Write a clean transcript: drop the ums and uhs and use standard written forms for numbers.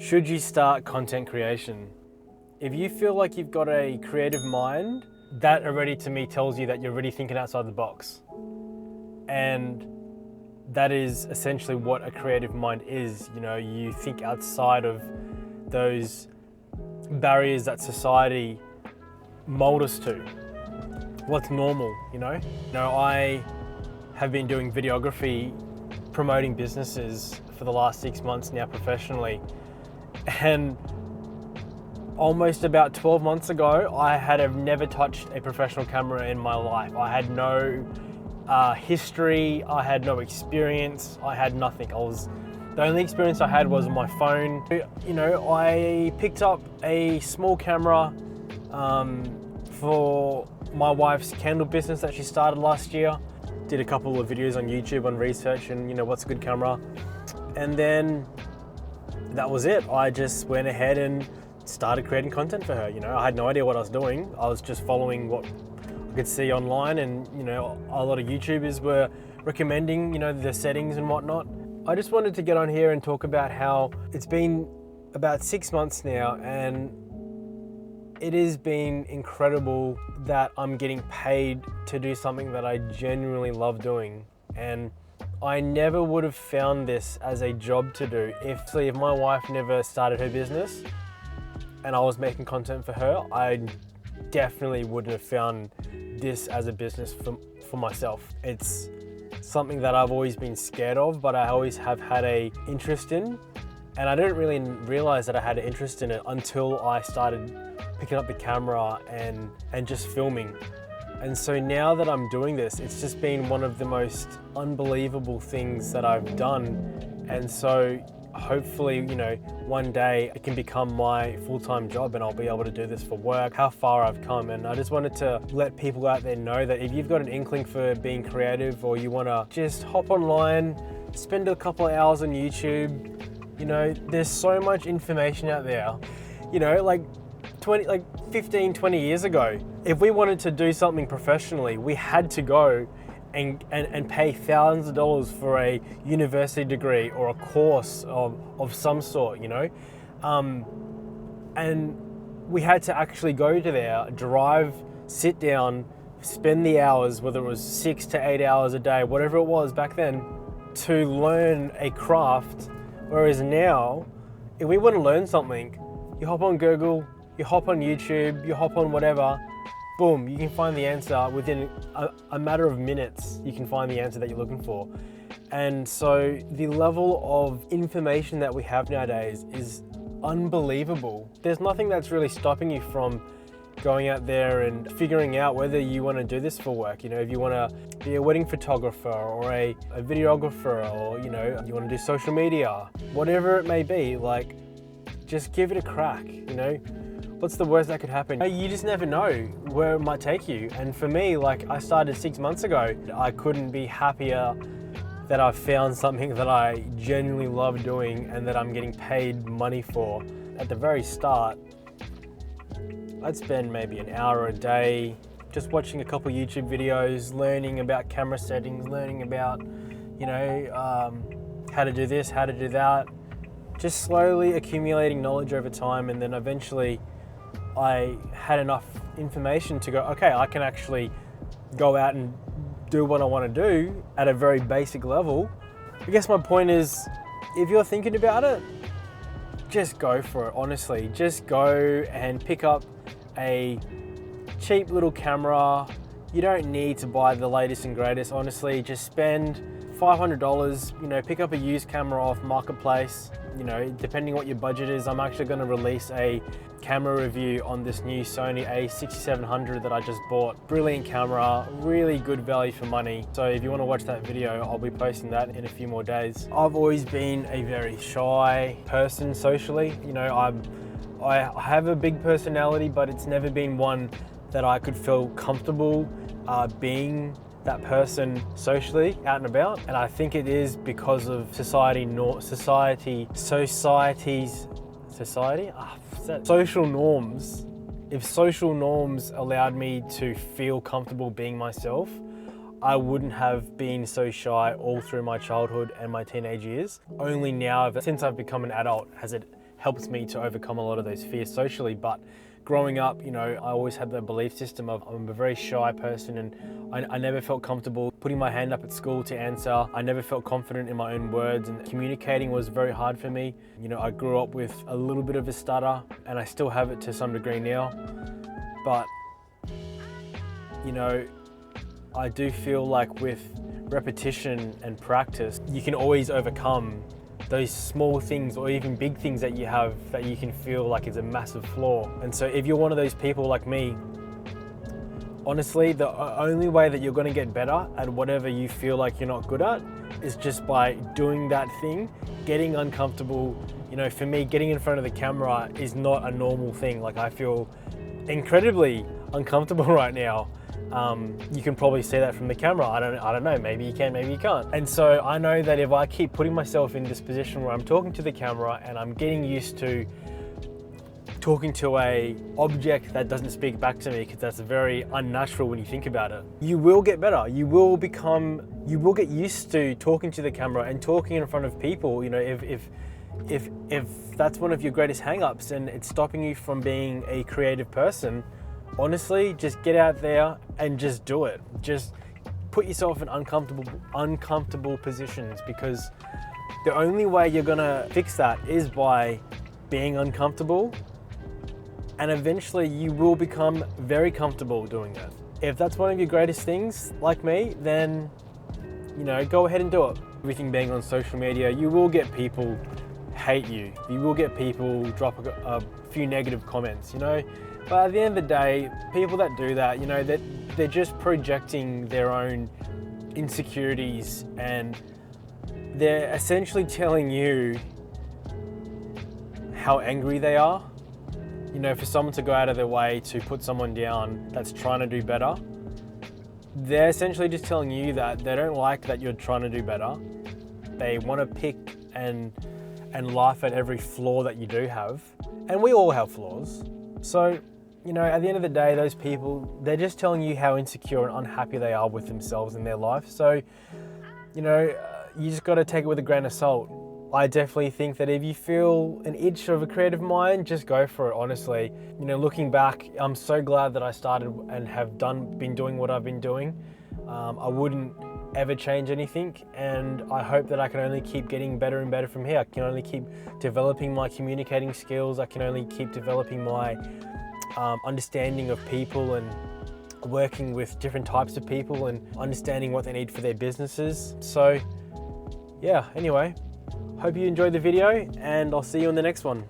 Should you start content creation? If you feel like you've got a creative mind, that already to me tells you that you're already thinking outside the box. And that is essentially what a creative mind is. You know, you think outside of those barriers that society mold us to. What's normal, you know? I have been doing videography, promoting businesses for the last 6 months now professionally. And almost about 12 months ago, I had never touched a professional camera in my life. I had no history, I had no experience, I had nothing. The only experience I had was my phone. You know, I picked up a small camera for my wife's candle business that she started last year. Did a couple of videos on YouTube on research and, you know, what's a good camera. And then that was it. I just went ahead and started creating content for her. You know, I had no idea what I was doing. I was just following what I could see online, and, you know, a lot of YouTubers were recommending, you know, the settings and whatnot. I just wanted to get on here and talk about how it's been about 6 months now, and it has been incredible that I'm getting paid to do something that I genuinely love doing. And I never would have found this as a job to do if my wife never started her business and I was making content for her. I definitely wouldn't have found this as a business for myself. It's something that I've always been scared of, but I always have had an interest in. And I didn't really realize that I had an interest in it until I started picking up the camera and just filming. And so now that I'm doing this, it's just been one of the most unbelievable things that I've done. And so hopefully, you know, one day it can become my full-time job and I'll be able to do this for work. How far I've come. And I just wanted to let people out there know that if you've got an inkling for being creative, or you want to just hop online, spend a couple of hours on YouTube, you know, there's so much information out there. You know, like 15, 20 years ago, if we wanted to do something professionally, we had to go and pay thousands of dollars for a university degree or a course of some sort, you know? And we had to actually go to there, drive, sit down, spend the hours, whether it was 6 to 8 hours a day, whatever it was back then, to learn a craft. Whereas now, if we want to learn something, you hop on Google, you hop on YouTube, you hop on whatever, boom, you can find the answer within a matter of minutes. You can find the answer that you're looking for. And so the level of information that we have nowadays is unbelievable. There's nothing that's really stopping you from going out there and figuring out whether you want to do this for work. You know, if you want to be a wedding photographer or a videographer, or, you know, you want to do social media, whatever it may be, like, just give it a crack, you know? What's the worst that could happen? You just never know where it might take you. And for me, like, I started 6 months ago. I couldn't be happier that I've found something that I genuinely love doing and that I'm getting paid money for. At the very start, I'd spend maybe an hour a day just watching a couple YouTube videos, learning about camera settings, learning about, you know, how to do this, how to do that. Just slowly accumulating knowledge over time, and then eventually I had enough information to go, okay, I can actually go out and do what I want to do at a very basic level. I guess my point is, if you're thinking about it, just go for it, honestly. Just go and pick up a cheap little camera. You don't need to buy the latest and greatest, honestly. Just spend $500, you know, pick up a used camera off Marketplace. You know, depending what your budget is. I'm actually going to release a camera review on this new Sony a6700 that I just bought. Brilliant camera, really good value for money. So if you want to watch that video, I'll be posting that in a few more days. I've always been a very shy person socially. You know, I have a big personality, but it's never been one that I could feel comfortable being that person socially out and about. And I think it is because of social norms. If social norms allowed me to feel comfortable being myself, I wouldn't have been so shy all through my childhood and my teenage years. Only now, since I've become an adult, has helps me to overcome a lot of those fears socially. But growing up, you know, I always had the belief system of I'm a very shy person, and I never felt comfortable putting my hand up at school to answer. I never felt confident in my own words, and communicating was very hard for me. You know, I grew up with a little bit of a stutter, and I still have it to some degree now. But, you know, I do feel like with repetition and practice, you can always overcome those small things or even big things that you have that you can feel like is a massive flaw. And so if you're one of those people like me, honestly, the only way that you're going to get better at whatever you feel like you're not good at is just by doing that thing, getting uncomfortable. You know, for me, getting in front of the camera is not a normal thing. Like, I feel incredibly uncomfortable right now. You can probably see that from the camera. I don't know, maybe you can, maybe you can't. And so I know that if I keep putting myself in this position where I'm talking to the camera and I'm getting used to talking to a object that doesn't speak back to me, because that's very unnatural when you think about it, you will get better. You will get used to talking to the camera and talking in front of people. You know, if that's one of your greatest hang-ups and it's stopping you from being a creative person, honestly, just get out there and just do it. Just put yourself in uncomfortable positions, because the only way you're gonna fix that is by being uncomfortable, and eventually you will become very comfortable doing it. If that's one of your greatest things, like me, then, you know, go ahead and do it. Everything being on social media, you will get people hate you. You will get people drop a few negative comments, you know? But at the end of the day, people that do that, you know, they're just projecting their own insecurities, and they're essentially telling you how angry they are. You know, for someone to go out of their way to put someone down that's trying to do better, they're essentially just telling you that they don't like that you're trying to do better. They want to pick and laugh at every flaw that you do have. And we all have flaws. So, you know, at the end of the day, those people, they're just telling you how insecure and unhappy they are with themselves and their life. So, you know, you just got to take it with a grain of salt. I definitely think that if you feel an itch of a creative mind, just go for it, honestly. You know, looking back, I'm so glad that I started and have been doing what I've been doing. I wouldn't ever change anything, and I hope that I can only keep getting better and better from here. I can only keep developing my communicating skills. I can only keep developing my understanding of people and working with different types of people and understanding what they need for their businesses. So yeah, anyway, hope you enjoyed the video, and I'll see you in the next one.